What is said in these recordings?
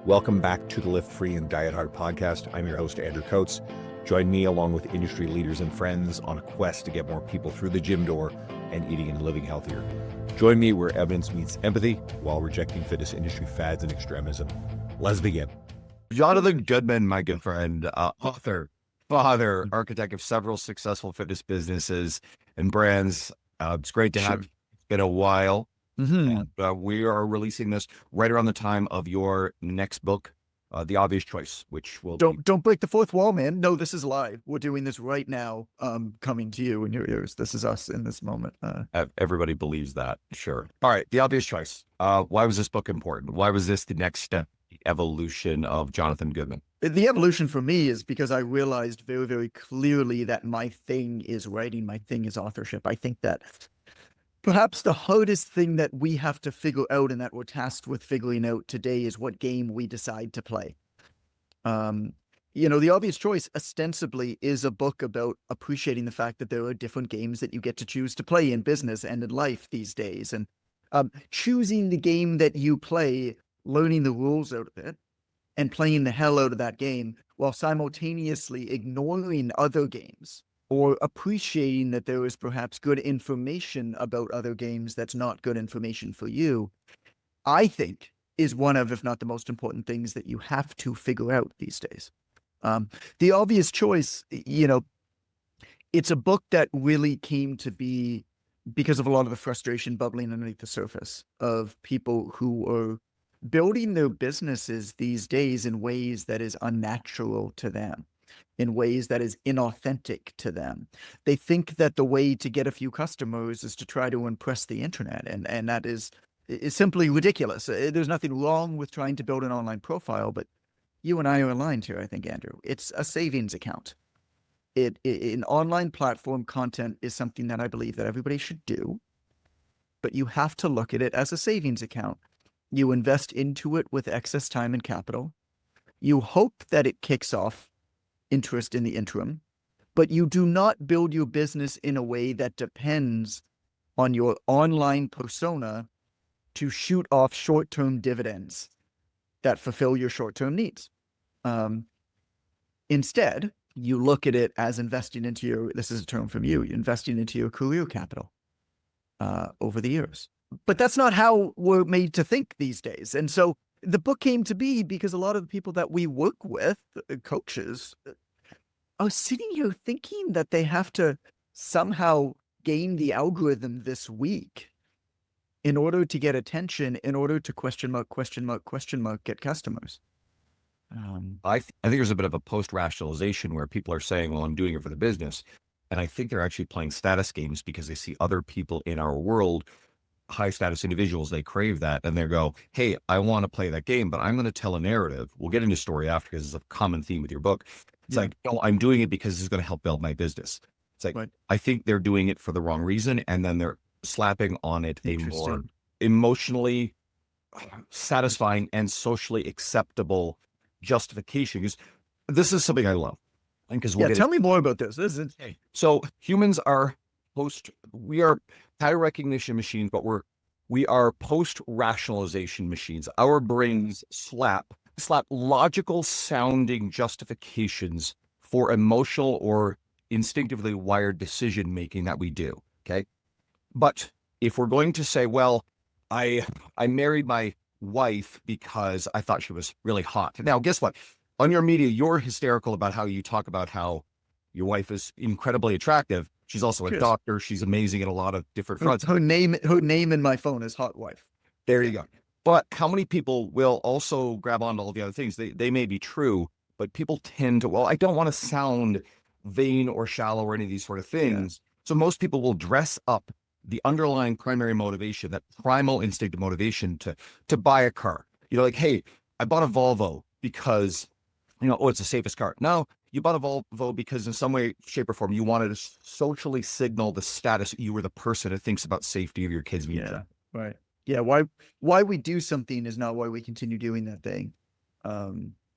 Welcome back to the Lift Free and Diet Hard podcast. I'm your host, Andrew Coates. Join me along with industry leaders and friends on a quest to get more people through the gym door and eating and living healthier. Join me where evidence meets empathy while rejecting fitness industry fads and extremism. Let's begin. Jonathan Goodman, my good friend, author, father, architect of several successful fitness businesses and brands. It's great to have you. It's been a while. And, we are releasing this right around the time of your next book, The Obvious Choice, which will don't break the fourth wall, man. No, this is live. We're doing this right now, coming to you in your ears. This is us in this moment. Everybody believes that, sure. All right, The Obvious Choice. Why was this book important? Why was this the next step, the evolution of Jonathan Goodman? The evolution for me is because I realized very, very clearly that my thing is writing. My thing is authorship. I think that perhaps the hardest thing that we have to figure out and that we're tasked with figuring out today is what game we decide to play. The Obvious Choice ostensibly is a book about appreciating the fact that there are different games that you get to choose to play in business and in life these days. And choosing the game that you play, learning the rules out of it, and playing the hell out of that game while simultaneously ignoring other games, or appreciating that there is perhaps good information about other games that's not good information for you, I think is one of, if not the most important things that you have to figure out these days. The Obvious Choice, it's a book that really came to be because of a lot of the frustration bubbling underneath the surface of people who are building their businesses these days in ways that is unnatural to them, in ways that is inauthentic to them. They think that the way to get a few customers is to try to impress the internet, and that is simply ridiculous. There's nothing wrong with trying to build an online profile, but you and I are aligned here, I think, Andrew. It's a savings account. An online platform content is something that I believe that everybody should do, but you have to look at it as a savings account. You invest into it with excess time and capital. You hope that it kicks off interest in the interim, but you do not build your business in a way that depends on your online persona to shoot off short-term dividends that fulfill your short-term needs. Instead, you look at it as investing into this is a term from you, investing into your career capital over the years. But that's not how we're made to think these days. And so the book came to be because a lot of the people that we work with, coaches, are sitting here thinking that they have to somehow game the algorithm this week in order to get attention, in order to question mark, get customers. I think there's a bit of a post-rationalization where people are saying, well, I'm doing it for the business. And I think they're actually playing status games because they see other people in our world, high status individuals, they crave that. And they go, hey, I want to play that game, but I'm going to tell a narrative. We'll get into story after because it's a common theme with your book. It's like, no, I'm doing it because it's going to help build my business. It's like, I think they're doing it for the wrong reason. And then they're slapping on it a more emotionally satisfying and socially acceptable justification. Because this is something I love. Because tell me more about this. So humans are we are pattern recognition machines, but we are post-rationalization machines. Our brains slap logical sounding justifications for emotional or instinctively wired decision making that we do. Okay. But if we're going to say, well, I married my wife because I thought she was really hot. Now, guess what? On your media, you're hysterical about how you talk about how your wife is incredibly attractive. She's also a doctor. She's amazing at a lot of different fronts. Her name in my phone is Hot Wife. There you go. But how many people will also grab onto all the other things? They may be true, but people tend to, well, I don't want to sound vain or shallow or any of these sort of things. Yeah. So most people will dress up the underlying primary motivation, that primal instinctive motivation to buy a car. Like, hey, I bought a Volvo because, it's the safest car. No, you bought a Volvo because in some way, shape, or form, you wanted to socially signal the status that you were the person who thinks about safety of your kids. Right. Yeah. Why we do something is not why we continue doing that thing.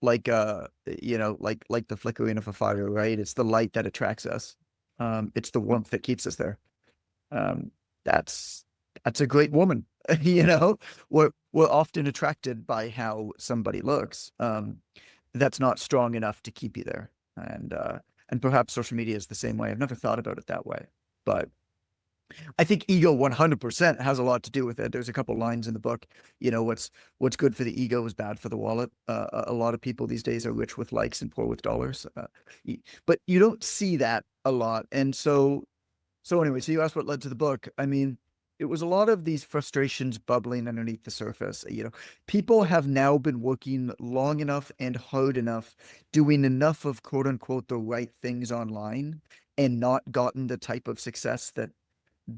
Like the flickering of a fire, right? It's the light that attracts us. It's the warmth that keeps us there. That's a great woman. We're we're often attracted by how somebody looks. That's not strong enough to keep you there. And perhaps social media is the same way. I've never thought about it that way, but I think ego 100% has a lot to do with it. There's a couple lines in the book, what's good for the ego is bad for the wallet. A lot of people these days are rich with likes and poor with dollars. But you don't see that a lot. And so anyway, so you asked what led to the book. I mean, it was a lot of these frustrations bubbling underneath the surface. People have now been working long enough and hard enough, doing enough of quote unquote the right things online, and not gotten the type of success that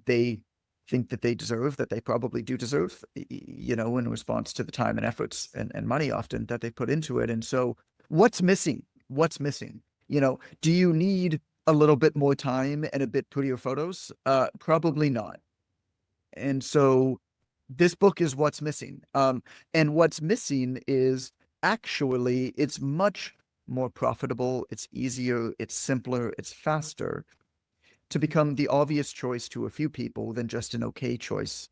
they think that they deserve, that they probably do deserve, in response to the time and efforts and money often that they put into it. And so what's missing? What's missing? Do you need a little bit more time and a bit prettier photos? Probably not. And so this book is what's missing. And what's missing is actually it's much more profitable, it's easier, it's simpler, it's faster to become the obvious choice to a few people than just an okay choice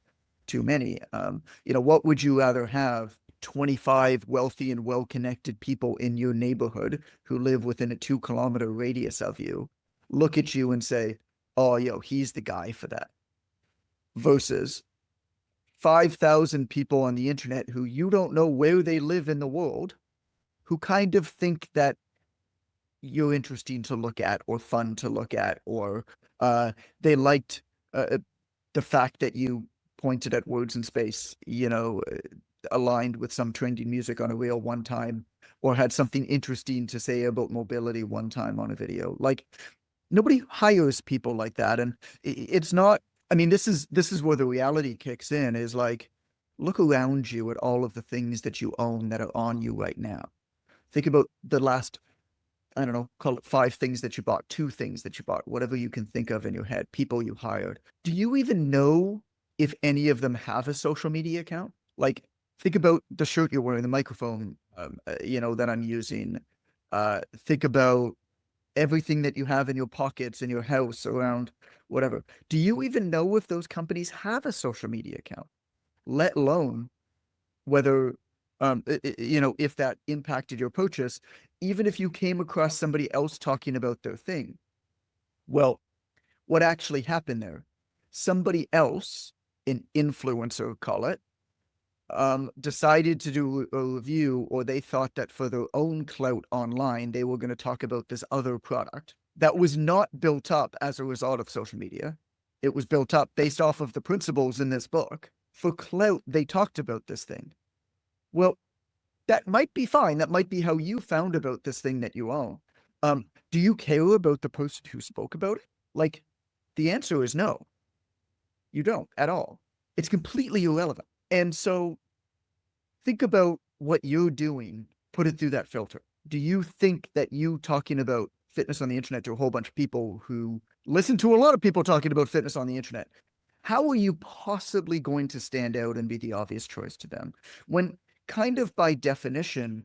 to many. What would you rather have? 25 wealthy and well-connected people in your neighborhood who live within a 2-kilometer radius of you look at you and say, oh, he's the guy for that. Versus 5,000 people on the internet who you don't know where they live in the world, who kind of think that you're interesting to look at or fun to look at, or they liked the fact that you pointed at words in space, aligned with some trending music on a reel one time, or had something interesting to say about mobility one time on a video. Like, nobody hires people like that. And it's not, I mean, this is where the reality kicks in, is like, look around you at all of the things that you own that are on you right now. Think about the last, I don't know, call it 5 things that you bought, 2 things that you bought, whatever you can think of in your head, people you hired. Do you even know if any of them have a social media account? Like, think about the shirt you're wearing, the microphone, that I'm using. Think about everything that you have in your pockets, in your house, around whatever. Do you even know if those companies have a social media account, let alone whether, if that impacted your purchase, even if you came across somebody else talking about their thing? Well, what actually happened there? Somebody else, an influencer, call it, decided to do a review, or they thought that for their own clout online, they were going to talk about this other product that was not built up as a result of social media. It was built up based off of the principles in this book. For clout, they talked about this thing. Well, that might be fine. That might be how you found about this thing that you own. Do you care about the person who spoke about it? Like, the answer is no. You don't at all. It's completely irrelevant. And so think about what you're doing, put it through that filter. Do you think that you talking about fitness on the internet to a whole bunch of people who listen to a lot of people talking about fitness on the internet, how are you possibly going to stand out and be the obvious choice to them? When kind of by definition,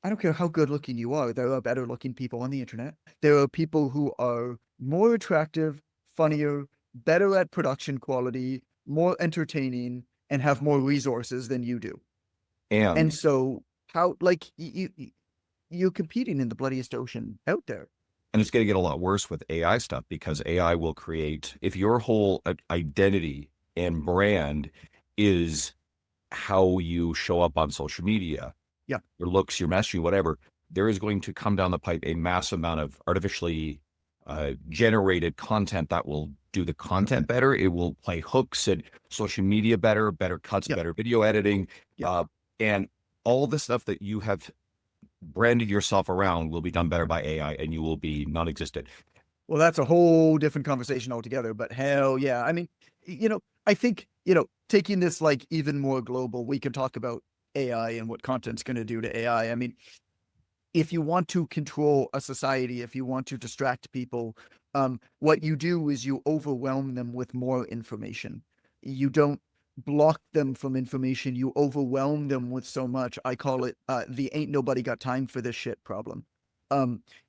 I don't care how good looking you are, there are better looking people on the internet. There are people who are more attractive, funnier, better at production quality, more entertaining, and have more resources than you do. And so how, like, you're competing in the bloodiest ocean out there. And it's going to get a lot worse with AI stuff, because AI will create, if your whole identity and brand is how you show up on social media, yeah, your looks, your messaging, whatever, there is going to come down the pipe a massive amount of artificially generated content that will do the content better. It will play hooks and social media better cuts, better video editing, and all the stuff that you have branded yourself around will be done better by AI, and you will be non-existent. Well, that's a whole different conversation altogether, but hell yeah. I mean, I think, taking this like even more global, we can talk about AI and what content's going to do to AI. I mean, if you want to control a society, if you want to distract people, what you do is you overwhelm them with more information. You don't block them from information. You overwhelm them with so much. I call it the ain't nobody got time for this shit problem.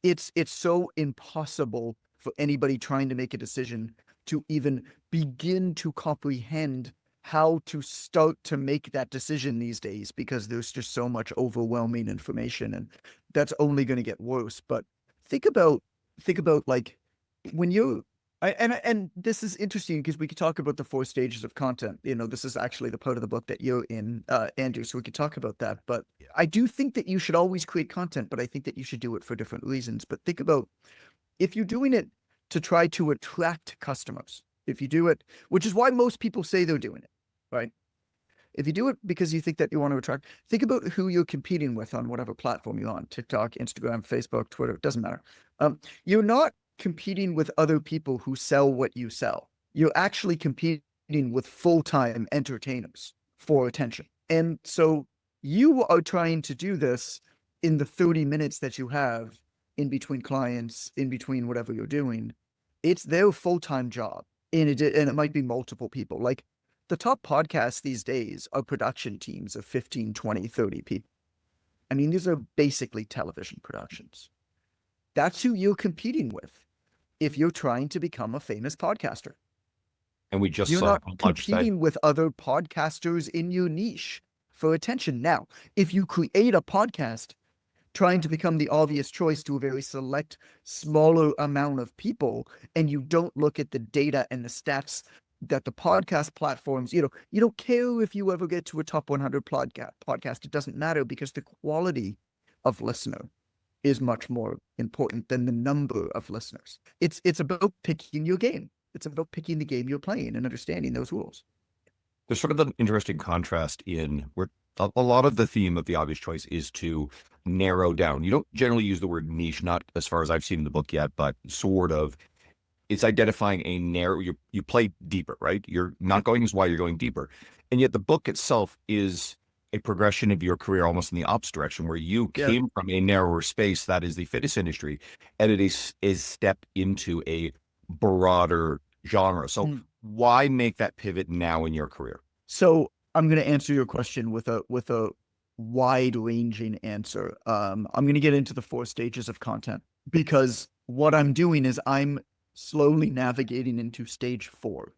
It's so impossible for anybody trying to make a decision to even begin to comprehend how to start to make that decision these days, because there's just so much overwhelming information, and that's only going to get worse. But think about like when you and this is interesting because we could talk about the 4 stages of content. This is actually the part of the book that you're in, Andrew, so we could talk about that. But I do think that you should always create content, but I think that you should do it for different reasons. But think about if you're doing it to try to attract customers, if you do it, which is why most people say they're doing it, right? If you do it because you think that you want to attract, think about who you're competing with on whatever platform you're on, TikTok, Instagram, Facebook, Twitter, it doesn't matter. You're not competing with other people who sell what you sell. You're actually competing with full-time entertainers for attention. And so you are trying to do this in the 30 minutes that you have in between clients, in between whatever you're doing. It's their full-time job. And it might be multiple people. Like the top podcasts these days are production teams of 15, 20, 30 people. I mean, these are basically television productions. That's who you're competing with if you're trying to become a famous podcaster. And we just You're saw not competing with other podcasters in your niche for attention. Now, if you create a podcast trying to become the obvious choice to a very select, smaller amount of people, and you don't look at the data and the stats that the podcast platforms, you don't care if you ever get to a top 100 podcast. It doesn't matter, because the quality of listener is much more important than the number of listeners. It's about picking your game. It's about picking the game you're playing and understanding those rules. There's sort of an interesting contrast in where a lot of the theme of the obvious choice is to narrow down. You don't generally use the word niche, not as far as I've seen in the book yet, but sort of it's identifying a narrow, you play deeper, right? You're not going as wide, you're going deeper. And yet the book itself is a progression of your career almost in the opposite direction, where you came from a narrower space, that is the fitness industry, and it is step into a broader genre. So why make that pivot now in your career? So I'm going to answer your question with a wide-ranging answer. I'm going to get into the 4 stages of content, because what I'm doing is I'm slowly navigating into stage 4.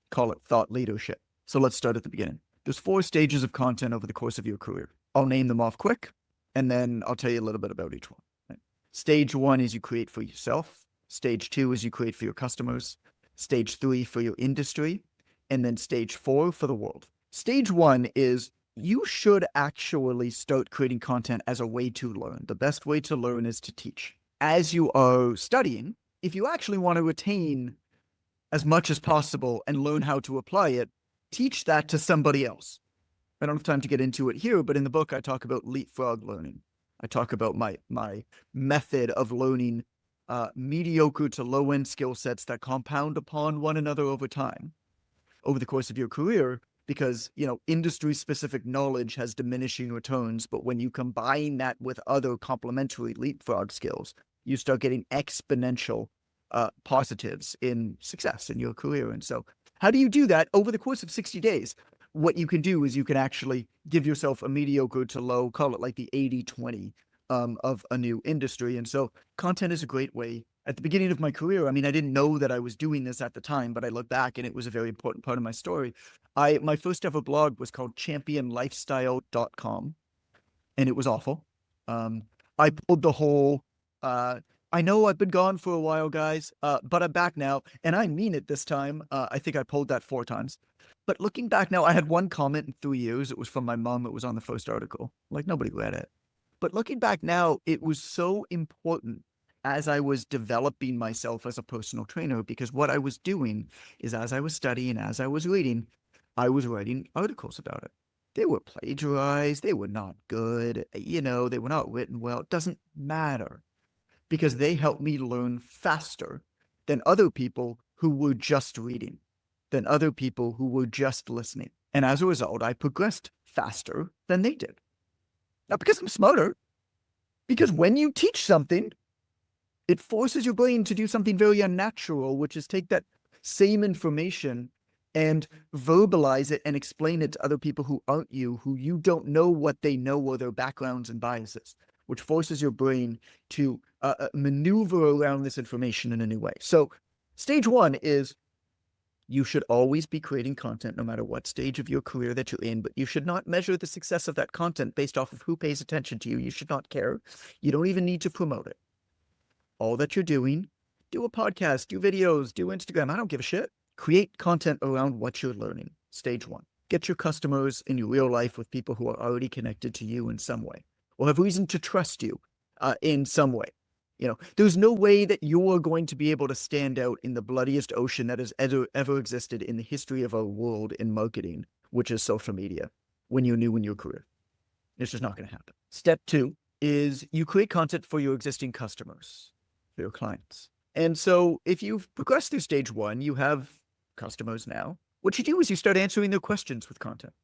Call it thought leadership. So let's start at the beginning. There's 4 stages of content over the course of your career. I'll name them off quick, and then I'll tell you a little bit about each one. Right? Stage 1 is you create for yourself. Stage 2 is you create for your customers. Stage 3 for your industry. And then stage 4 for the world. Stage 1 is you should actually start creating content as a way to learn. The best way to learn is to teach. As you are studying, if you actually want to retain as much as possible and learn how to apply it, teach that to somebody else. I don't have time to get into it here, but in the book, I talk about leapfrog learning. I talk about my method of learning mediocre to low-end skill sets that compound upon one another over time, over the course of your career, because, industry-specific knowledge has diminishing returns, but when you combine that with other complementary leapfrog skills, you start getting exponential positives in success in your career. And so how do you do that over the course of 60 days? What you can do is you can actually give yourself a mediocre to low, call it like the 80-20 of a new industry. And so content is a great way. At the beginning of my career, I mean, I didn't know that I was doing this at the time, but I look back and it was a very important part of my story. My first ever blog was called championlifestyle.com, and it was awful. I pulled the whole, I know I've been gone for a while, guys, but I'm back now, and I mean it this time. I think I pulled that 4 times. But looking back now, I had 1 comment in 3 years. It was from my mom. It was on the first article. Like, nobody read it. But looking back now, it was so important as I was developing myself as a personal trainer, because what I was doing is, as I was studying, as I was reading, I was writing articles about it. They were plagiarized. They were not good. They were not written well. It doesn't matter, because they helped me learn faster than other people who were just reading, than other people who were just listening. And as a result, I progressed faster than they did. Not because I'm smarter, because when you teach something, it forces your brain to do something very unnatural, which is take that same information and verbalize it and explain it to other people who aren't you, who you don't know what they know or their backgrounds and biases, which forces your brain to maneuver around this information in a new way. So stage 1 is You should always be creating content no matter what stage of your career that you're in, but you should not measure the success of that content based off of who pays attention to you. You should not care. You don't even need to promote it. All that you're doing, do a podcast, do videos, do Instagram. I don't give a shit. Create content around what you're learning. Stage one. Get your customers in your real life with people who are already connected to you in some way or have reason to trust you in some way. There's no way that you are going to be able to stand out in the bloodiest ocean that has ever existed in the history of our world in marketing, which is social media, when you're new in your career. It's just not going to happen. Step two is you create content for your existing customers, for your clients. And so if you've progressed through stage one, you have customers now. What you do is you start answering their questions with content.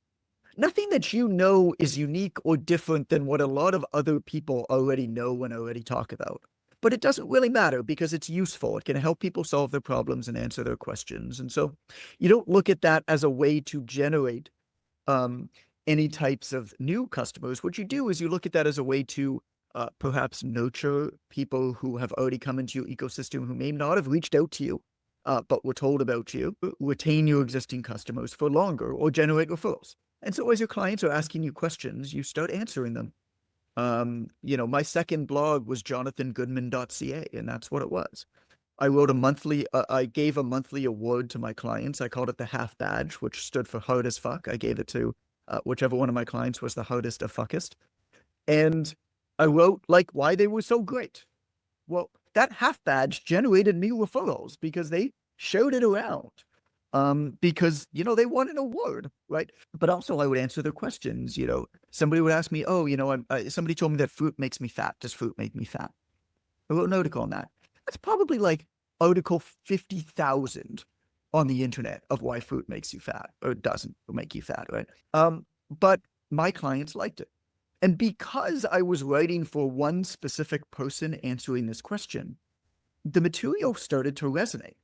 Nothing that you know is unique or different than what a lot of other people already know and already talk about. But it doesn't really matter because it's useful. It can help people solve their problems and answer their questions. And so you don't look at that as a way to generate any types of new customers. What you do is you look at that as a way to perhaps nurture people who have already come into your ecosystem who may not have reached out to you, but were told about you, retain your existing customers for longer, or generate referrals. And so as your clients are asking you questions, you start answering them. My second blog was jonathangoodman.ca, and that's what it was. I gave a monthly award to my clients. I called it the half badge, which stood for hard as fuck. I gave it to whichever one of my clients was the hardest of fuckest. And I wrote why they were so great. Well, that half badge generated me referrals because they showed it around. Because, they won an award, right? But also I would answer their questions. Somebody would ask me, somebody told me that fruit makes me fat. Does fruit make me fat? I wrote an article on that. That's probably article 50,000 on the internet of why fruit makes you fat or doesn't make you fat, right? But my clients liked it. And because I was writing for one specific person answering this question, the material started to resonate.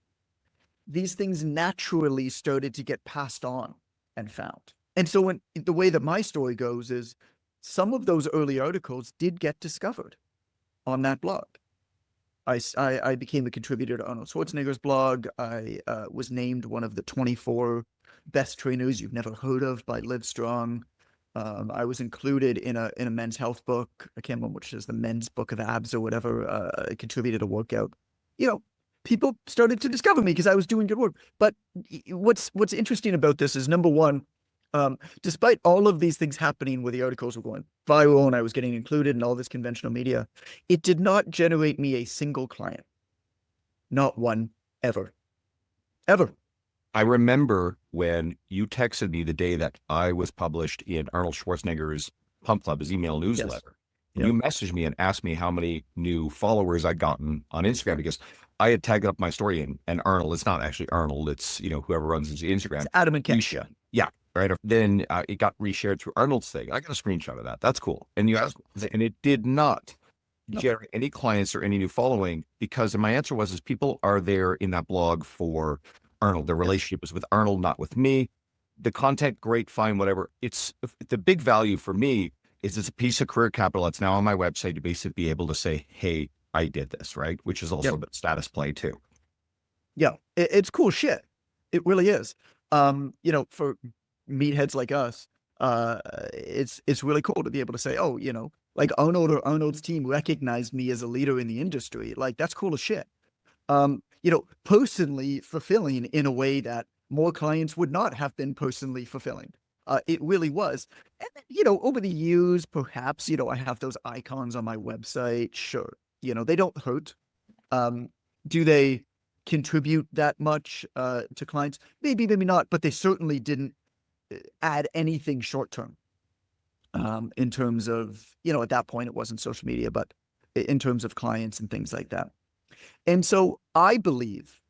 These things naturally started to get passed on and found. And so the way that my story goes is some of those early articles did get discovered on that blog. I became a contributor to Arnold Schwarzenegger's blog. I was named one of the 24 best trainers you've never heard of by Livestrong. I was included in a men's health book. I can't remember which is the men's book of abs or whatever. I contributed a workout. People started to discover me because I was doing good work. But what's interesting about this is, number one, despite all of these things happening where the articles were going viral and I was getting included in all this conventional media, it did not generate me a single client. Not one, ever. Ever. I remember when you texted me the day that I was published in Arnold Schwarzenegger's Pump Club, his email newsletter. Yes. You messaged me and asked me how many new followers I'd gotten on Instagram because I had tagged up my story and Arnold. It's not actually Arnold. It's, whoever runs his Instagram. It's Adam and Kesha. Yeah. Right. Then it got reshared through Arnold's thing. I got a screenshot of that. That's cool. And you asked, and it did not generate any clients or any new following because my answer was people are there in that blog for Arnold. Their relationship is with Arnold, not with me. The content, great, fine, whatever. It's the big value for me is it's a piece of career capital that's now on my website to basically be able to say, hey, I did this, right? Which is also a bit status play too. Yeah, it's cool shit. It really is. For meatheads like us, it's really cool to be able to say, Arnold or Arnold's team recognized me as a leader in the industry. That's cool as shit. Personally fulfilling in a way that more clients would not have been personally fulfilling. It really was. And then, over the years, perhaps, I have those icons on my website. Sure. They don't hurt. Do they contribute that much to clients? Maybe, maybe not, but they certainly didn't add anything short-term in terms of, at that point, it wasn't social media, but in terms of clients and things like that. And so I believe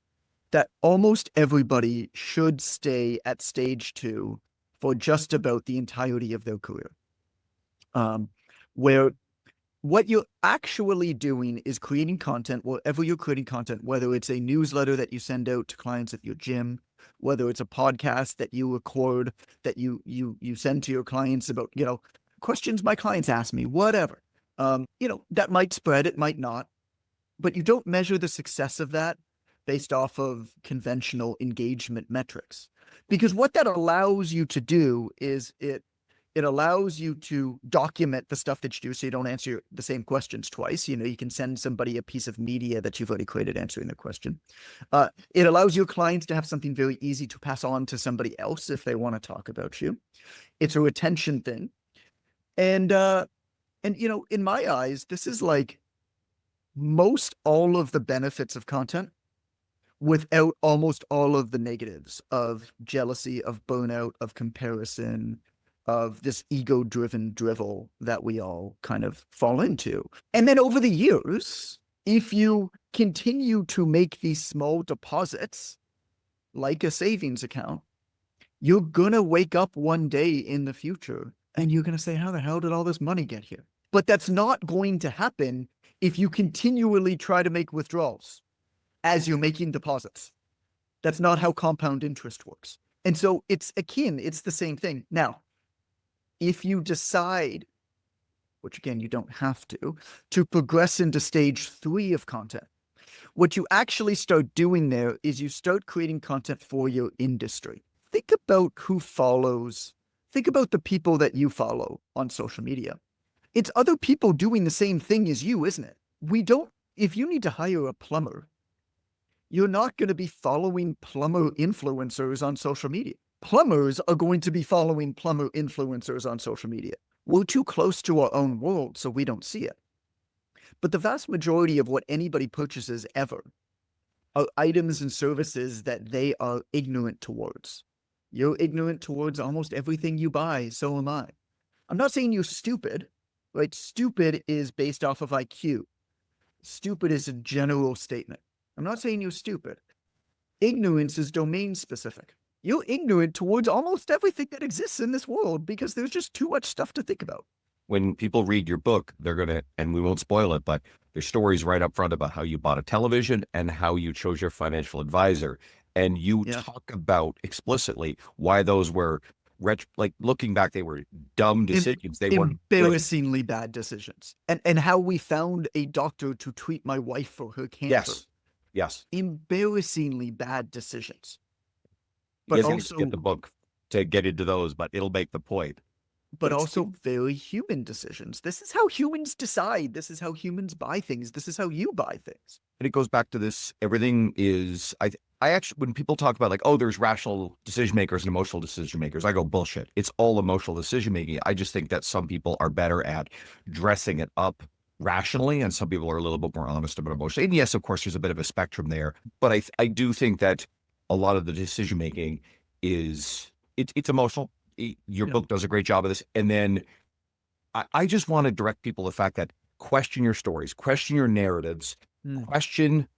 that almost everybody should stay at stage 2 for just about the entirety of their career, where what you're actually doing is creating content, wherever you're creating content, whether it's a newsletter that you send out to clients at your gym, whether it's a podcast that you record, that you send to your clients about, questions my clients ask me, whatever, that might spread, it might not, but you don't measure the success of that based off of conventional engagement metrics. Because what that allows you to do is it allows you to document the stuff that you do so you don't answer the same questions twice. You can send somebody a piece of media that you've already created answering their question. It allows your clients to have something very easy to pass on to somebody else if they want to talk about you. It's a retention thing. And in my eyes, this is like most all of the benefits of content without almost all of the negatives of jealousy, of burnout, of comparison, of this ego-driven drivel that we all kind of fall into. And then over the years, if you continue to make these small deposits, like a savings account, you're going to wake up one day in the future and you're going to say, how the hell did all this money get here? But that's not going to happen if you continually try to make withdrawals as you're making deposits. That's not how compound interest works. And so it's the same thing. Now, if you decide, which again, you don't have to progress into stage 3 of content, what you actually start doing there is you start creating content for your industry. Think about think about the people that you follow on social media. It's other people doing the same thing as you, isn't it? If you need to hire a plumber, you're not going to be following plumber influencers on social media. Plumbers are going to be following plumber influencers on social media. We're too close to our own world, so we don't see it. But the vast majority of what anybody purchases ever are items and services that they are ignorant towards. You're ignorant towards almost everything you buy, so am I. I'm not saying you're stupid, right? Stupid is based off of IQ. Stupid is a general statement. I'm not saying you're stupid. Ignorance is domain specific. You're ignorant towards almost everything that exists in this world because there's just too much stuff to think about. When people read your book, they're going to, and we won't spoil it, but there's stories right up front about how you bought a television and how you chose your financial advisor. And you talk about explicitly why those were, looking back, they were dumb decisions. They were embarrassingly bad decisions. And how we found a doctor to treat my wife for her cancer. Yes. Embarrassingly bad decisions. But you also get the book to get into those, but it'll make the point. But also very human decisions. This is how humans decide. This is how humans buy things. This is how you buy things. And it goes back to this, everything is, I actually, when people talk about like, oh, there's rational decision makers and emotional decision makers, I go, bullshit. It's all emotional decision making. I just think that some people are better at dressing it up rationally, and some people are a little bit more honest about emotion. And yes, of course, there's a bit of a spectrum there. But I do think that a lot of the decision making it's emotional. Your book does a great job of this. And then I just want to direct people to the fact that question your stories, question your narratives, question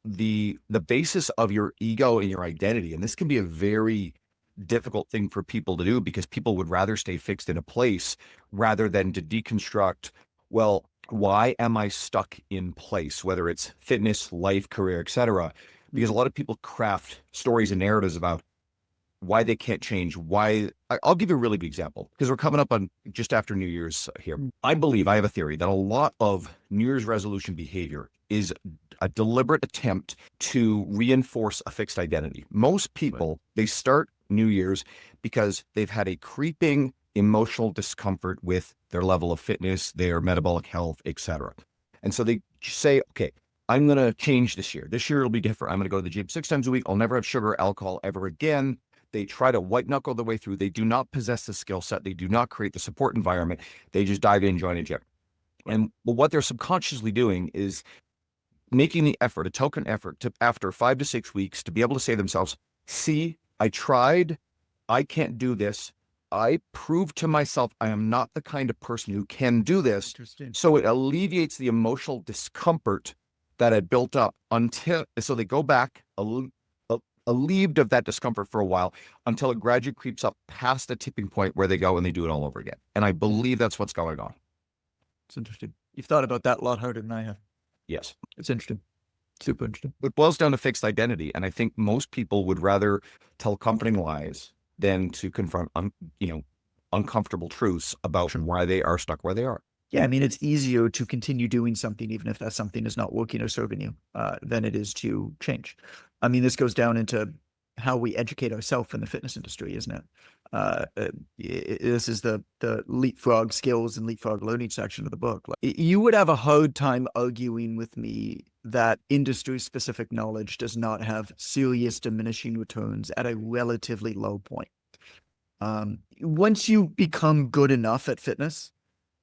the basis of your ego and your identity. And this can be a very difficult thing for people to do because people would rather stay fixed in a place rather than to deconstruct, well, why am I stuck in place, whether it's fitness, life, career, etc. Because a lot of people craft stories and narratives about why they can't change, I'll give you a really good example because we're coming up on just after New Year's here. I have a theory that a lot of New Year's resolution behavior is a deliberate attempt to reinforce a fixed identity. Most people, they start New Year's because they've had a creeping emotional discomfort with their level of fitness, their metabolic health, etc. And so they say, okay, I'm going to change this year. This year it'll be different. I'm going to go to the gym 6 times a week. I'll never have sugar, alcohol ever again. They try to white knuckle their way through. They do not possess the skill set. They do not create the support environment. They just dive in, join a gym. And what they're subconsciously doing is making the effort, a token effort to, after 5 to 6 weeks, to be able to say to themselves, see, I tried, I can't do this. I proved to myself I am not the kind of person who can do this. So it alleviates the emotional discomfort that had built up so they go back relieved of that discomfort for a while until it gradually creeps up past the tipping point where they go and they do it all over again. And I believe that's what's going on. It's interesting. You've thought about that a lot harder than I have. Yes. It's interesting. Super interesting. It boils down to fixed identity. And I think most people would rather tell comforting lies than to confront, uncomfortable truths about why they are stuck where they are. Yeah, I mean, it's easier to continue doing something, even if that something is not working or serving you, than it is to change. I mean, this goes down into how we educate ourselves in the fitness industry, isn't it? This is the Leapfrog skills and Leapfrog learning section of the book. Like, you would have a hard time arguing with me that industry-specific knowledge does not have serious diminishing returns at a relatively low point. Once you become good enough at fitness,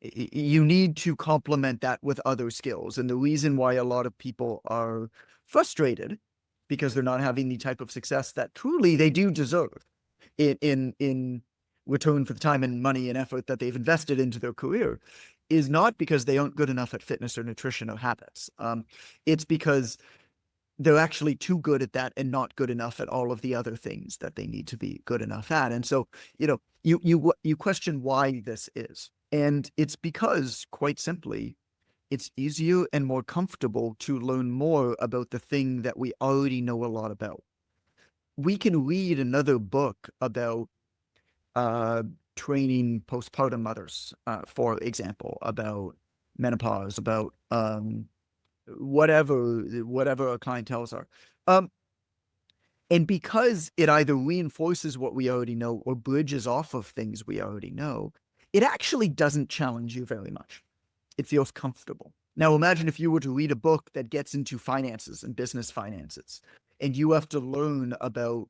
you need to complement that with other skills. And the reason why a lot of people are frustrated because they're not having the type of success that truly they do deserve in return for the time and money and effort that they've invested into their career is not because they aren't good enough at fitness or nutrition or habits. It's because they're actually too good at that and not good enough at all of the other things that they need to be good enough at. And so, you question why this is. And it's because, quite simply, it's easier and more comfortable to learn more about the thing that we already know a lot about. We can read another book about training postpartum mothers, for example, about menopause, about whatever our clientels are. And because it either reinforces what we already know or bridges off of things we already know, it actually doesn't challenge you very much. It feels comfortable. Now, imagine if you were to read a book that gets into finances and business finances, and you have to learn about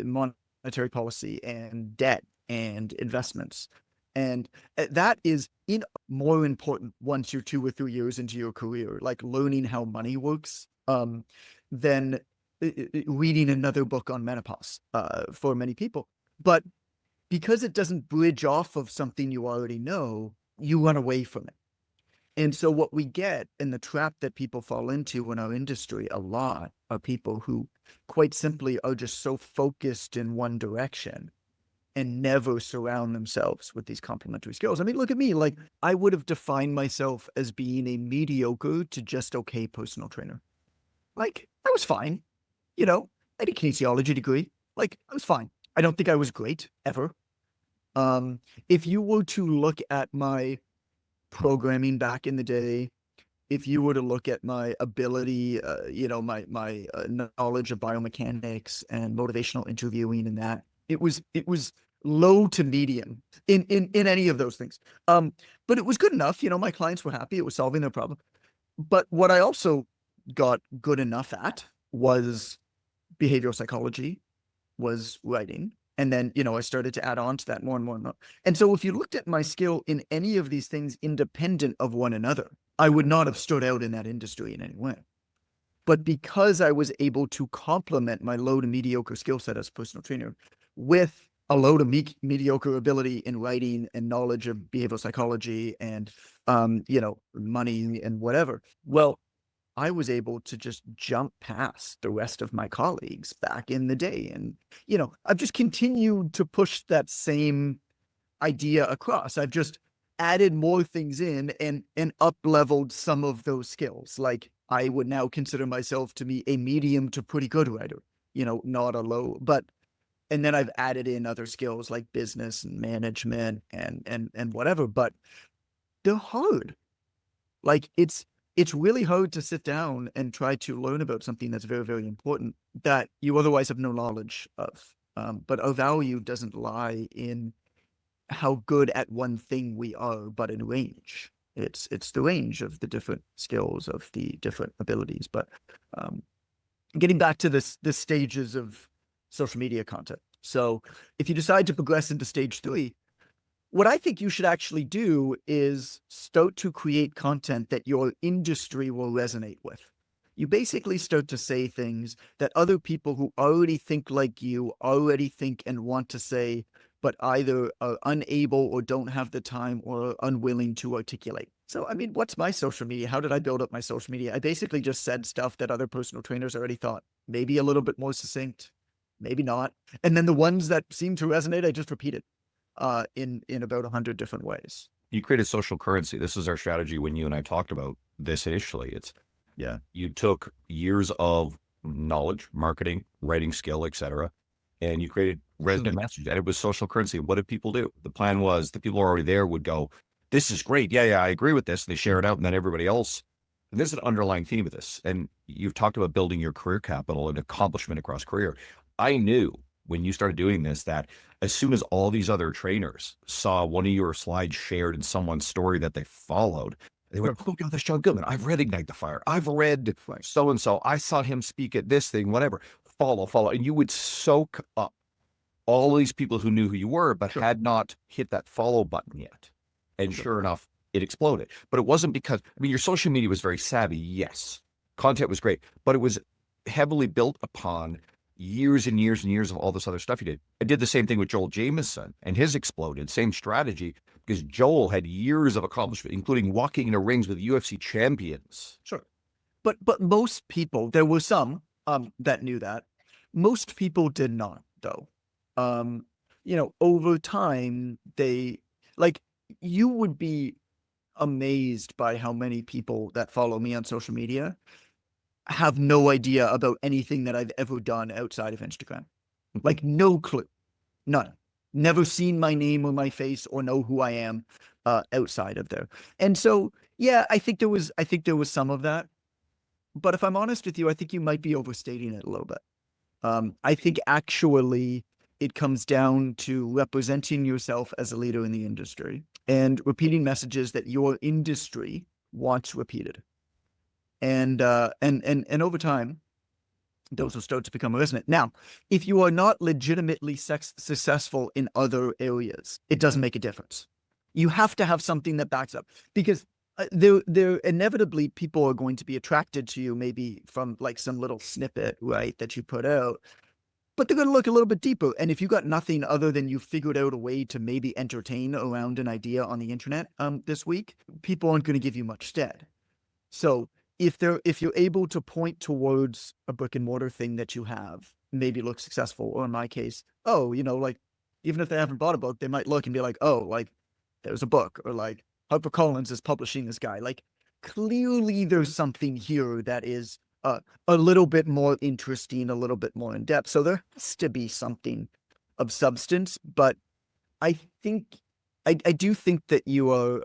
monetary policy and debt and investments. And that is more important once you're 2 or 3 years into your career, like learning how money works, than reading another book on menopause for many people. But because it doesn't bridge off of something you already know, you run away from it. And so what we get, and the trap that people fall into in our industry a lot, are people who quite simply are just so focused in one direction and never surround themselves with these complementary skills. I mean, look at me. Like, I would have defined myself as being a mediocre to just okay personal trainer. Like, I was fine. I had a kinesiology degree. Like, I was fine. I don't think I was great ever. If you were to look at my programming back in the day, if you were to look at my ability, my knowledge of biomechanics and motivational interviewing and that, it was low to medium in any of those things. But it was good enough. My clients were happy. It was solving their problem. But what I also got good enough at was behavioral psychology, was writing. And then, I started to add on to that more and more and more. And so if you looked at my skill in any of these things independent of one another, I would not have stood out in that industry in any way. But because I was able to complement my low to mediocre skill set as a personal trainer with a low to mediocre ability in writing and knowledge of behavioral psychology and, money and whatever, well, I was able to just jump past the rest of my colleagues back in the day. And, I've just continued to push that same idea across. I've just added more things in and up-leveled some of those skills. Like, I would now consider myself to be a medium to pretty good writer, not a low, and then I've added in other skills like business and management and whatever, but they're hard. Like, it's really hard to sit down and try to learn about something that's very, very important that you otherwise have no knowledge of. But our value doesn't lie in how good at one thing we are, but in range. It's the range of the different skills, of the different abilities. But getting back to the stages of social media content. So if you decide to progress into stage 3, what I think you should actually do is start to create content that your industry will resonate with. You basically start to say things that other people who already think like you already think and want to say, but either are unable or don't have the time or are unwilling to articulate. So, I mean, what's my social media? How did I build up my social media? I basically just said stuff that other personal trainers already thought, maybe a little bit more succinct, maybe not. And then the ones that seem to resonate, I just repeated in about 100 different ways. You created social currency. This is our strategy when you and I talked about this initially. You took years of knowledge, marketing, writing skill, etc., and you created resonant message, and it was social currency. What did people do? The plan was the people who are already there would go, this is great. Yeah, I agree with this. And they share it out, and then everybody else. And there's an underlying theme of this. And you've talked about building your career capital and accomplishment across career. I knew when you started doing this that as soon as all these other trainers saw one of your slides shared in someone's story that they followed, they went, "Oh God, that's John Goodman. I've read Ignite the Fire. I've read so and so. I saw him speak at this thing, whatever. Follow." And you would soak up all these people who knew who you were, but had not hit that follow button yet. And sure enough, it exploded. But it wasn't because, I mean, your social media was very savvy. Yes. Content was great, but it was heavily built upon years and years and years of all this other stuff you did. I did the same thing with Joel Jameson and his exploded, same strategy, because Joel had years of accomplishment, including walking into rings with UFC champions. Sure. But most people, there were some that knew that. Most people did not, though. Over time, you would be amazed by how many people that follow me on social media have no idea about anything that I've ever done outside of Instagram. Like no clue, none. Never seen my name or my face or know who I am outside of there. And so, yeah, I think there was some of that. But if I'm honest with you, I think you might be overstating it a little bit. I think actually it comes down to representing yourself as a leader in the industry and repeating messages that your industry wants repeated. And over time, those will start to become resonant. Now, if you are not legitimately successful in other areas, it doesn't make a difference. You have to have something that backs up, because there inevitably people are going to be attracted to you, maybe from like some little snippet, right, that you put out. But they're going to look a little bit deeper. And if you got nothing other than you figured out a way to maybe entertain around an idea on the internet this week, people aren't going to give you much stead. So if you're able to point towards a brick and mortar thing that you have, maybe look successful, or in my case, like even if they haven't bought a book, they might look and be like, oh, like there's a book, or like HarperCollins is publishing this guy. Like clearly there's something here that is a little bit more interesting, a little bit more in depth. So there has to be something of substance, but I do think that you are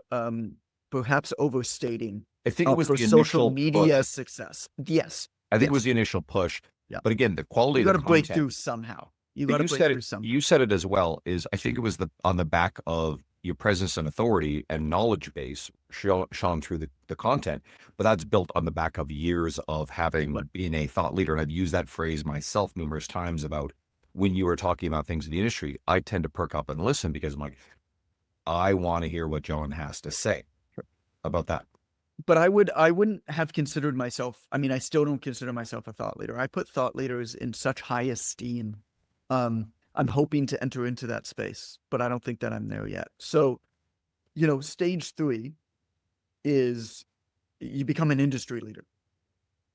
perhaps overstating. I think it was for the social initial media push. success. Yes, I think it was the initial push. Yeah. But again, the quality you of got the to break content. through somehow. You But got to you break said through it. somehow. You said it as well. I think it was on the back of your presence and authority and knowledge base shone through the content. But that's built on the back of years of having been a thought leader. And I've used that phrase myself numerous times about when you were talking about things in the industry. I tend to perk up and listen because I'm like, I want to hear what John has to say about that. But I wouldn't have considered myself. I mean, I still don't consider myself a thought leader. I put thought leaders in such high esteem. I'm hoping to enter into that space, but I don't think that I'm there yet. So, stage 3 is you become an industry leader.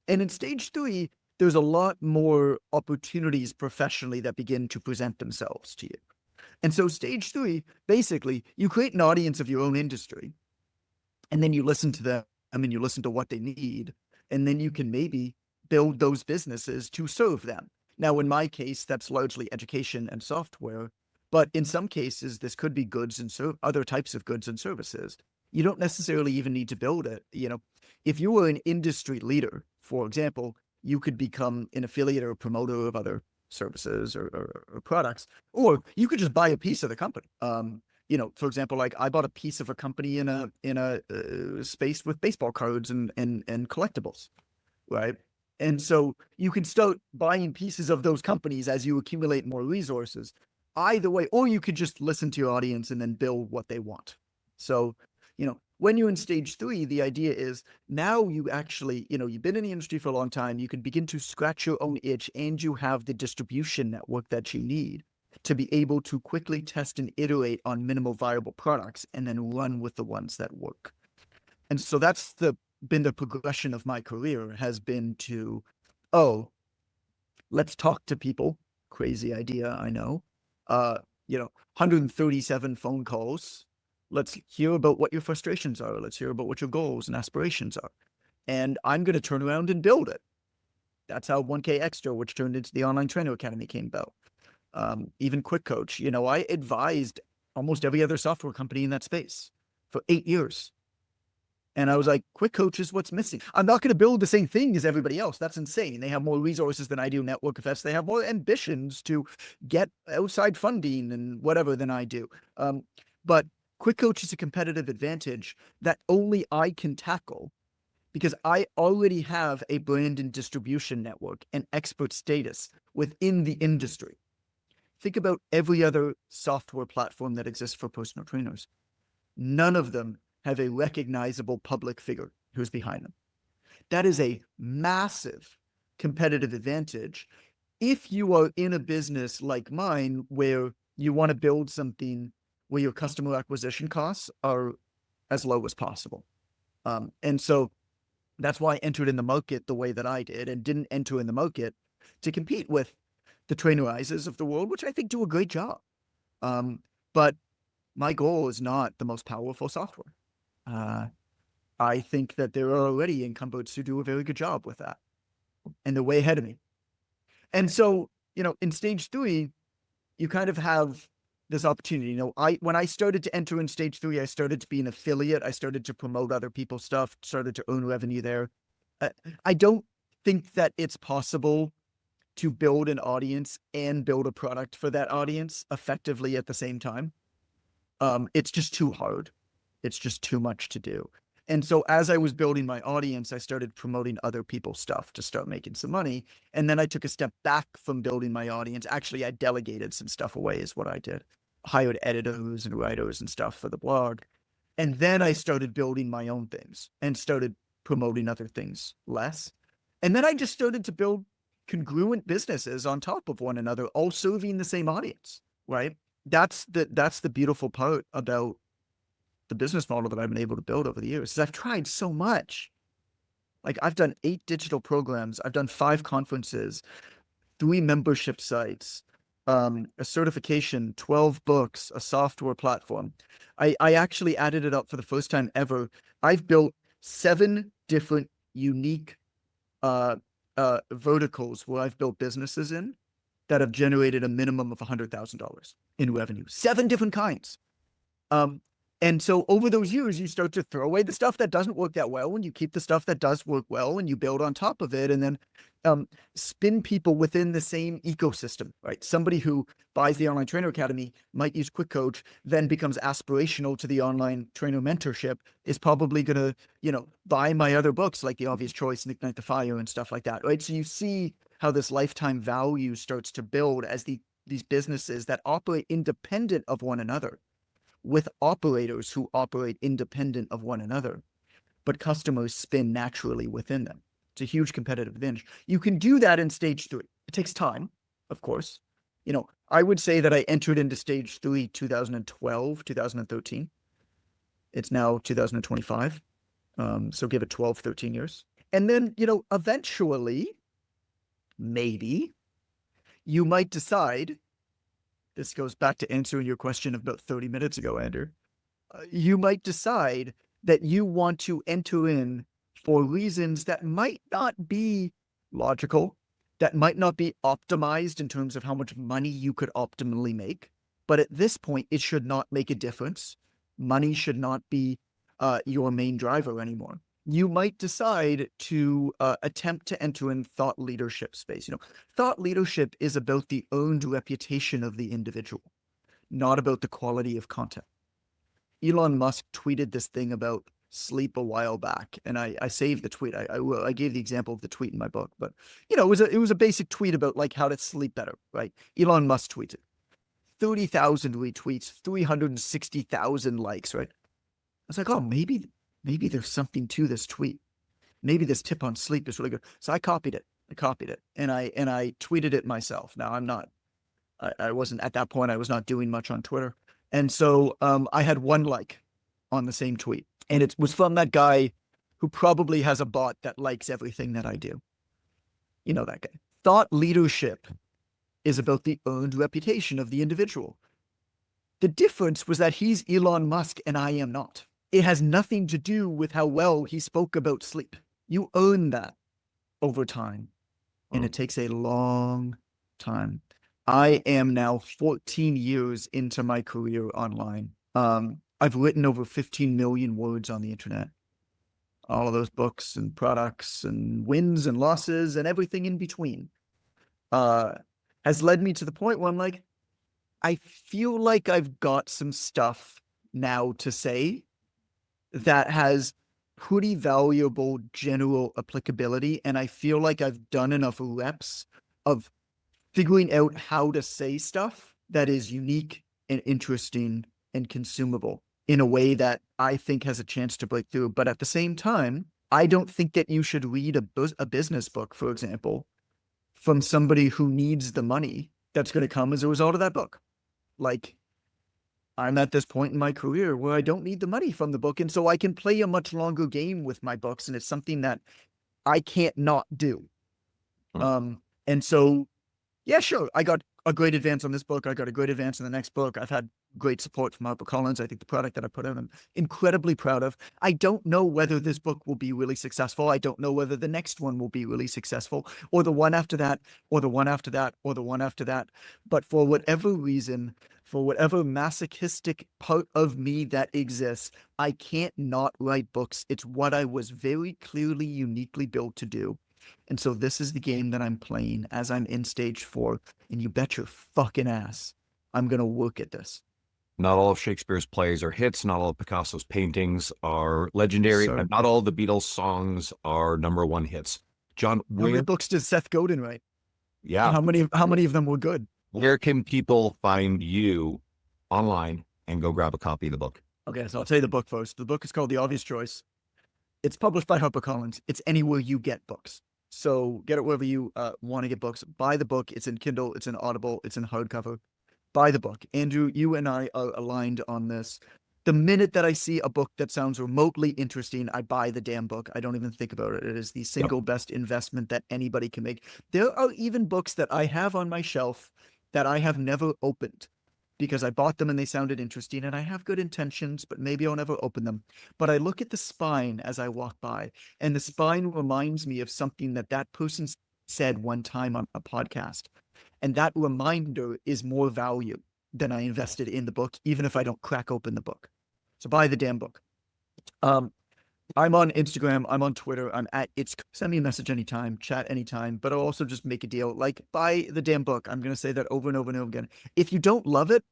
And in stage 3, there's a lot more opportunities professionally that begin to present themselves to you. And so stage 3, basically, you create an audience of your own industry, and then you listen to them, and you listen to what they need, and then you can maybe build those businesses to serve them. Now, in my case, that's largely education and software, but in some cases, this could be goods and other types of goods and services. You don't necessarily even need to build it. If you were an industry leader, for example, you could become an affiliate or a promoter of other services or products, or you could just buy a piece of the company. For example, like I bought a piece of a company in a space with baseball cards and collectibles, right? And so you can start buying pieces of those companies as you accumulate more resources. Either way, or you could just listen to your audience and then build what they want. So, when you're in stage 3, the idea is now you actually, you've been in the industry for a long time, you can begin to scratch your own itch, and you have the distribution network that you need to be able to quickly test and iterate on minimal viable products and then run with the ones that work. And so that's been the progression of my career, has been to, let's talk to people. Crazy idea, I know. 137 phone calls. Let's hear about what your frustrations are. Let's hear about what your goals and aspirations are. And I'm going to turn around and build it. That's how 1K Extra, which turned into the Online Trainer Academy, came about. Even Quick Coach, I advised almost every other software company in that space. for 8 years. And I was like, Quick Coach is what's missing. I'm not going to build the same thing as everybody else. That's insane. They have more resources than I do, network effects. They have more ambitions to get outside funding and whatever than I do. But Quick Coach is a competitive advantage that only I can tackle because I already have a brand and distribution network and expert status within the industry. Think about every other software platform that exists for personal trainers. None of them have a recognizable public figure who's behind them. That is a massive competitive advantage if you are in a business like mine where you want to build something where your customer acquisition costs are as low as possible. And so that's why I entered in the market the way that I did and didn't enter in the market to compete with the Trainerizes of the world, which I think do a great job. But my goal is not the most powerful software. I think that there are already incumbents who do a very good job with that, and they're way ahead of me. And so, in stage 3, you kind of have this opportunity. When I started to enter in stage 3, I started to be an affiliate. I started to promote other people's stuff, started to earn revenue there. I don't think that it's possible to build an audience and build a product for that audience effectively at the same time. It's just too hard. It's just too much to do. And so as I was building my audience, I started promoting other people's stuff to start making some money. And then I took a step back from building my audience. Actually, I delegated some stuff away is what I did. Hired editors and writers and stuff for the blog. And then I started building my own things and started promoting other things less. And then I just started to build congruent businesses on top of one another, all serving the same audience, right? That's the beautiful part about the business model that I've been able to build over the years is I've tried so much. Like I've done 8 digital programs. I've done 5 conferences, 3 membership sites, a certification, 12 books, a software platform. I actually added it up for the first time ever. I've built 7 different unique verticals where I've built businesses in that have generated a minimum of $100,000 in revenue. 7 different kinds. And so over those years, you start to throw away the stuff that doesn't work that well, and you keep the stuff that does work well, and you build on top of it, and then spin people within the same ecosystem, right? Somebody who buys the Online Trainer Academy might use Quick Coach, then becomes aspirational to the Online Trainer Mentorship, is probably going to, buy my other books like The Obvious Choice and Ignite the Fire and stuff like that, right? So you see how this lifetime value starts to build as these businesses that operate independent of one another, with operators who operate independent of one another, but customers spin naturally within them. It's a huge competitive advantage. You can do that in stage 3. It takes time, of course. I would say that I entered into stage 3, 2012, 2013. It's now 2025. So give it 12, 13 years. And then, eventually, maybe you might decide, this goes back to answering your question about 30 minutes ago, Andrew. You might decide that you want to enter in for reasons that might not be logical, that might not be optimized in terms of how much money you could optimally make. But at this point, it should not make a difference. Money should not be your main driver anymore. You might decide to attempt to enter in thought leadership space. Thought leadership is about the earned reputation of the individual, not about the quality of content. Elon Musk tweeted this thing about sleep a while back, and I saved the tweet. I gave the example of the tweet in my book, but it was a basic tweet about like how to sleep better, right? Elon Musk tweets it, 30,000 retweets, 360,000 likes, right? I was like, oh, maybe there's something to this tweet. Maybe this tip on sleep is really good. So I copied it. And I tweeted it myself. Now I wasn't at that point. I was not doing much on Twitter. And so I had 1 like on the same tweet, and it was from that guy who probably has a bot that likes everything that I do. You know that guy. Thought leadership is about the earned reputation of the individual. The difference was that he's Elon Musk and I am not. It has nothing to do with how well he spoke about sleep. You earn that over time, and it takes a long time. I am now 14 years into my career online. I've written over 15 million words on the internet. All of those books and products and wins and losses and everything in between has led me to the point where I'm like, I feel like I've got some stuff now to say that has pretty valuable general applicability. And I feel like I've done enough reps of figuring out how to say stuff that is unique and interesting and consumable in a way that I think has a chance to break through. But at the same time, I don't think that you should read a business book, for example, from somebody who needs the money that's going to come as a result of that book. Like, I'm at this point in my career where I don't need the money from the book. And so I can play a much longer game with my books. And it's something that I can't not do. And so, yeah, sure. I got a great advance on this book. I got a great advance in the next book. I've had great support from HarperCollins. I think the product that I put out, I'm incredibly proud of. I don't know whether this book will be really successful. I don't know whether the next one will be really successful, or the one after that, or the one after that, or the one after that. But for whatever reason, for whatever masochistic part of me that exists, I can't not write books. It's what I was very clearly, uniquely built to do. And so this is the game that I'm playing as I'm in stage 4. And you bet your fucking ass I'm going to work at this. Not all of Shakespeare's plays are hits. Not all of Picasso's paintings are legendary. And not all the Beatles songs are number 1 hits. John, how many books does Seth Godin write? Yeah. And how many of them were good? Where can people find you online and go grab a copy of the book? Okay, so I'll tell you the book first. The book is called The Obvious Choice. It's published by HarperCollins. It's anywhere you get books. So get it wherever you want to get books. Buy the book. It's in Kindle. It's in Audible. It's in hardcover. Buy the book. Andrew, you and I are aligned on this. The minute that I see a book that sounds remotely interesting, I buy the damn book. I don't even think about it. It is the single best investment that anybody can make. There are even books that I have on my shelf that I have never opened because I bought them and they sounded interesting and I have good intentions, but maybe I'll never open them. But I look at the spine as I walk by, and the spine reminds me of something that person said one time on a podcast. And that reminder is more value than I invested in the book, even if I don't crack open the book. So buy the damn book. I'm on Instagram. I'm on Twitter. I'm at it's. Send me a message anytime, chat anytime, but I'll also just make a deal. Like, buy the damn book. I'm going to say that over and over and over again. If you don't love it,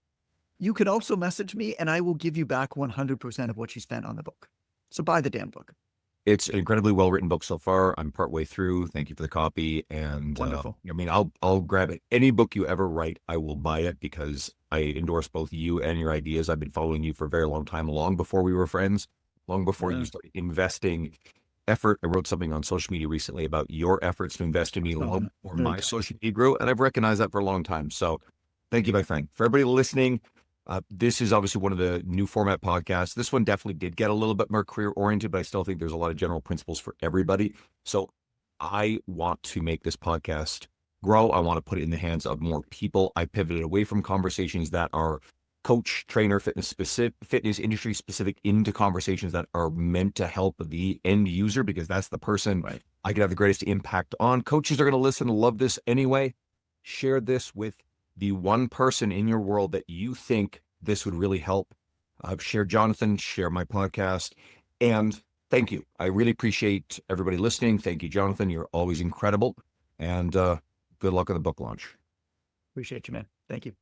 you can also message me and I will give you back 100% of what you spent on the book. So buy the damn book. It's an incredibly well-written book so far. I'm partway through. Thank you for the copy. And wonderful. I mean, I'll grab it. Any book you ever write, I will buy it because I endorse both you and your ideas. I've been following you for a very long time, long before we were friends, long before you started investing effort. I wrote something on social media recently about your efforts to invest in me long before my social media grew, and I've recognized that for a long time. So thank you, my friend. For everybody listening, this is obviously one of the new format podcasts. This one definitely did get a little bit more career oriented, but I still think there's a lot of general principles for everybody. So I want to make this podcast grow. I want to put it in the hands of more people. I pivoted away from conversations that are coach, trainer, fitness industry specific into conversations that are meant to help the end user, because that's the person I can have the greatest impact on. Coaches are going to listen and love this anyway. Share this with the one person in your world that you think this would really help. Share Jonathan, share my podcast, and thank you. I really appreciate everybody listening. Thank you, Jonathan. You're always incredible, and good luck on the book launch. Appreciate you, man. Thank you.